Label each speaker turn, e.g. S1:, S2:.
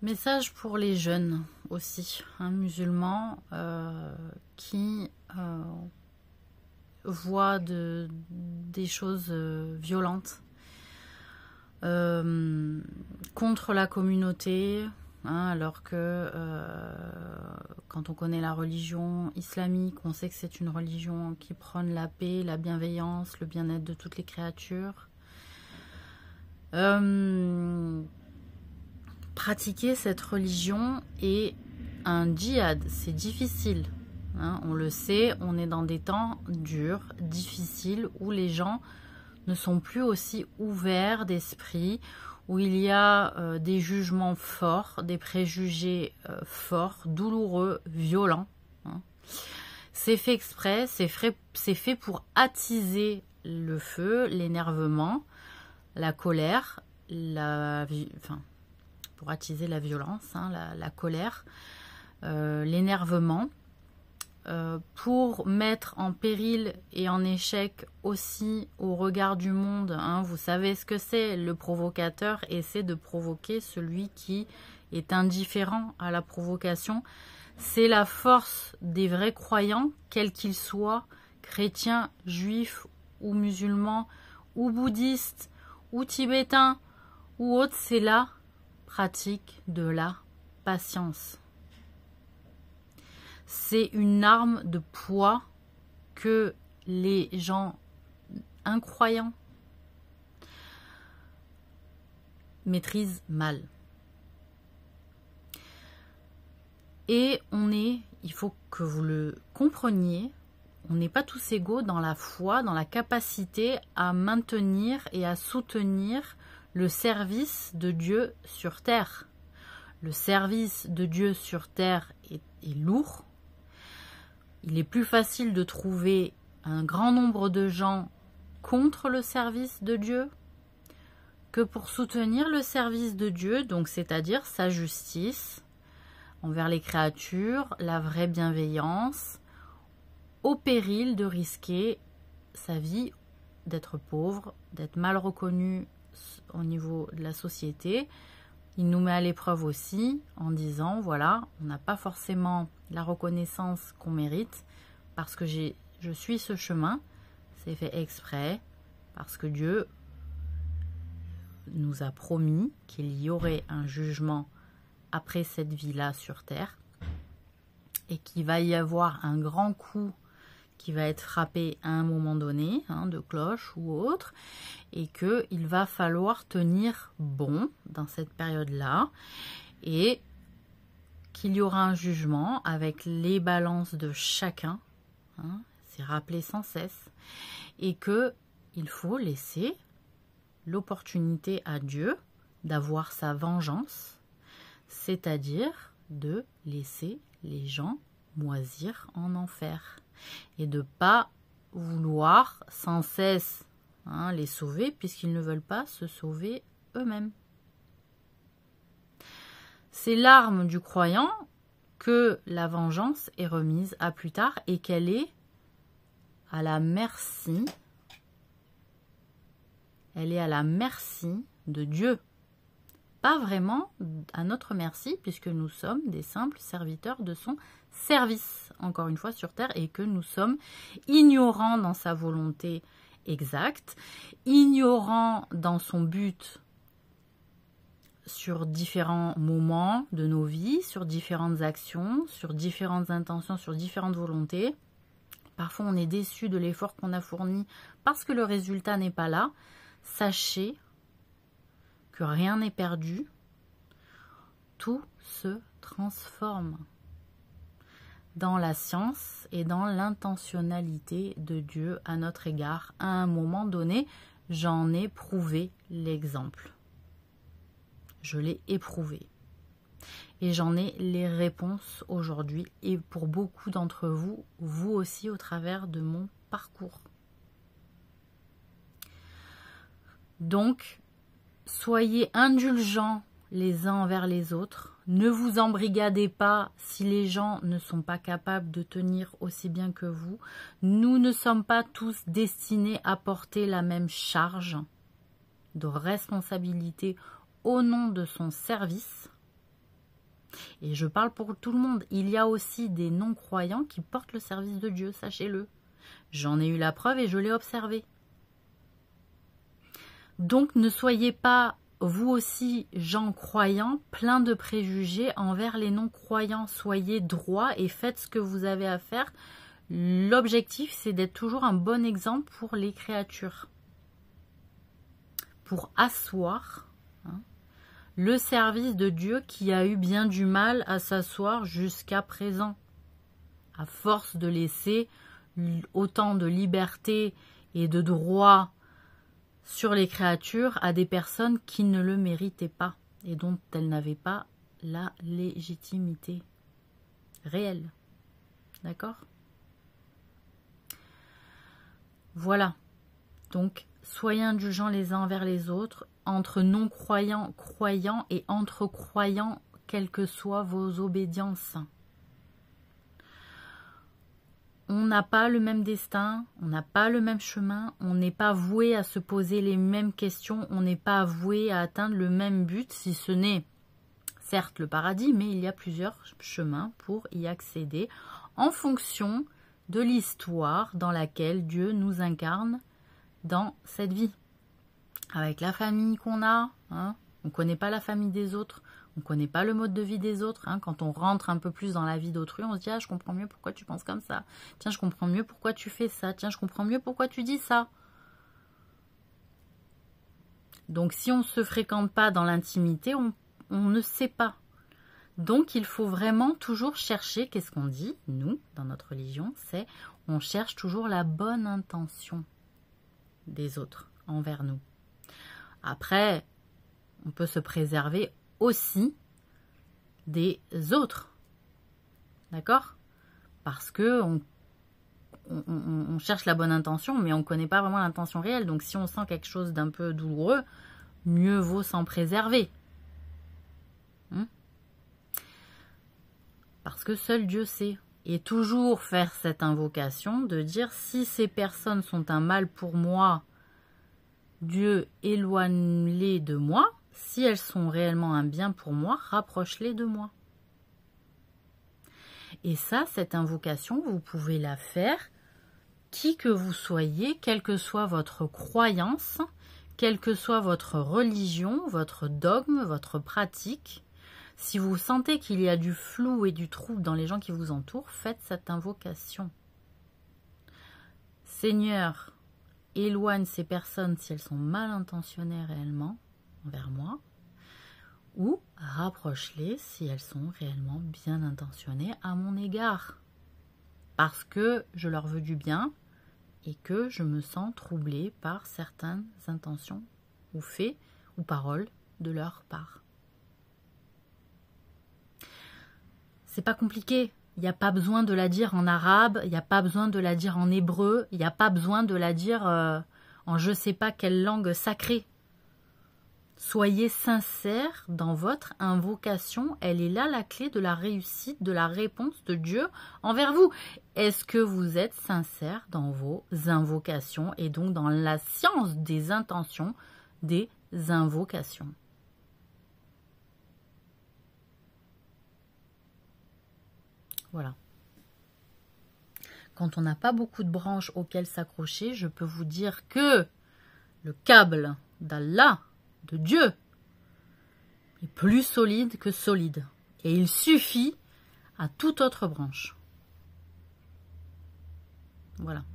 S1: Message pour les jeunes aussi, musulmans qui voient des choses violentes contre la communauté, alors que quand on connaît la religion islamique, on sait que c'est une religion qui prône la paix, la bienveillance, le bien-être de toutes les créatures. Pratiquer cette religion est un djihad, c'est difficile. On le sait, on est dans des temps durs, difficiles, où les gens ne sont plus aussi ouverts d'esprit, où il y a des jugements forts, des préjugés forts, douloureux, violents. C'est fait exprès, c'est fait pour attiser le feu, l'énervement, la colère, pour attiser la violence, la colère, l'énervement, pour mettre en péril et en échec aussi au regard du monde. Vous savez ce que c'est, le provocateur essaie de provoquer celui qui est indifférent à la provocation. C'est la force des vrais croyants, quels qu'ils soient, chrétiens, juifs ou musulmans, ou bouddhistes, ou tibétains, ou autres, c'est la pratique de la patience. C'est une arme de poids que les gens incroyants maîtrisent mal. Et il faut que vous le compreniez, on n'est pas tous égaux dans la foi, dans la capacité à maintenir et à soutenir le service de Dieu sur terre. Le service de Dieu sur terre est lourd. Il est plus facile de trouver un grand nombre de gens contre le service de Dieu que pour soutenir le service de Dieu, donc c'est-à-dire sa justice envers les créatures, la vraie bienveillance, au péril de risquer sa vie, d'être pauvre, d'être mal reconnu au niveau de la société. Il nous met à l'épreuve aussi en disant, voilà, on n'a pas forcément la reconnaissance qu'on mérite parce que je suis ce chemin, c'est fait exprès, parce que Dieu nous a promis qu'il y aurait un jugement après cette vie-là sur terre et qu'il va y avoir un grand coup qui va être frappé à un moment donné, de cloche ou autre, et qu'il va falloir tenir bon dans cette période-là, et qu'il y aura un jugement avec les balances de chacun, c'est rappelé sans cesse, et qu'il faut laisser l'opportunité à Dieu d'avoir sa vengeance, c'est-à-dire de laisser les gens moisir en enfer. Et de ne pas vouloir sans cesse les sauver puisqu'ils ne veulent pas se sauver eux-mêmes. C'est l'arme du croyant que la vengeance est remise à plus tard et qu'elle est à la merci. Elle est à la merci de Dieu. Pas vraiment à notre merci puisque nous sommes des simples serviteurs de son service, encore une fois sur terre, et que nous sommes ignorants dans sa volonté exacte, ignorants dans son but sur différents moments de nos vies, sur différentes actions, sur différentes intentions, sur différentes volontés. Parfois on est déçu de l'effort qu'on a fourni parce que le résultat n'est pas là. Sachez que rien n'est perdu, tout se transforme dans la science et dans l'intentionnalité de Dieu à notre égard. À un moment donné, j'en ai prouvé l'exemple. Je l'ai éprouvé. Et j'en ai les réponses aujourd'hui. Et pour beaucoup d'entre vous, vous aussi au travers de mon parcours. Donc, soyez indulgents les uns envers les autres. Ne vous embrigadez pas si les gens ne sont pas capables de tenir aussi bien que vous. Nous ne sommes pas tous destinés à porter la même charge de responsabilité au nom de son service. Et je parle pour tout le monde. Il y a aussi des non-croyants qui portent le service de Dieu, sachez-le. J'en ai eu la preuve et je l'ai observé. Donc ne soyez pas, vous aussi, gens croyants, pleins de préjugés envers les non-croyants. Soyez droits et faites ce que vous avez à faire. L'objectif, c'est d'être toujours un bon exemple pour les créatures. Pour asseoir le service de Dieu qui a eu bien du mal à s'asseoir jusqu'à présent. À force de laisser autant de liberté et de droits sur les créatures à des personnes qui ne le méritaient pas et dont elles n'avaient pas la légitimité réelle. D'accord ? Voilà. Donc, soyez indulgents les uns envers les autres, entre non-croyants, croyants et entre croyants, quelles que soient vos obédiences. On n'a pas le même destin, on n'a pas le même chemin, on n'est pas voué à se poser les mêmes questions, on n'est pas voué à atteindre le même but, si ce n'est, certes, le paradis, mais il y a plusieurs chemins pour y accéder en fonction de l'histoire dans laquelle Dieu nous incarne dans cette vie. Avec la famille qu'on a, on ne connaît pas la famille des autres, on ne connaît pas le mode de vie des autres. Quand on rentre un peu plus dans la vie d'autrui, on se dit « Ah, je comprends mieux pourquoi tu penses comme ça. Tiens, je comprends mieux pourquoi tu fais ça. Tiens, je comprends mieux pourquoi tu dis ça. » Donc, si on ne se fréquente pas dans l'intimité, on ne sait pas. Donc, il faut vraiment toujours chercher, qu'est-ce qu'on dit, nous, dans notre religion, c'est on cherche toujours la bonne intention des autres envers nous. Après, on peut se préserver aussi des autres. D'accord? Parce que on cherche la bonne intention, mais on ne connaît pas vraiment l'intention réelle. Donc, si on sent quelque chose d'un peu douloureux, mieux vaut s'en préserver. Parce que seul Dieu sait. Et toujours faire cette invocation de dire si ces personnes sont un mal pour moi, Dieu éloigne-les de moi. Si elles sont réellement un bien pour moi, rapproche-les de moi. Et ça, cette invocation, vous pouvez la faire qui que vous soyez, quelle que soit votre croyance, quelle que soit votre religion, votre dogme, votre pratique. Si vous sentez qu'il y a du flou et du trouble dans les gens qui vous entourent, faites cette invocation. Seigneur, éloigne ces personnes si elles sont mal intentionnées réellement envers moi, ou rapproche-les si elles sont réellement bien intentionnées à mon égard, parce que je leur veux du bien et que je me sens troublée par certaines intentions ou faits ou paroles de leur part. C'est pas compliqué, il n'y a pas besoin de la dire en arabe, il n'y a pas besoin de la dire en hébreu, il n'y a pas besoin de la dire en je sais pas quelle langue sacrée. Soyez sincères dans votre invocation, elle est là la clé de la réussite, de la réponse de Dieu envers vous. Est-ce que vous êtes sincères dans vos invocations et donc dans la science des intentions des invocations? Voilà. Quand on n'a pas beaucoup de branches auxquelles s'accrocher, je peux vous dire que le câble d'Allah, de Dieu, est plus solide que solide. Et il suffit à toute autre branche. Voilà.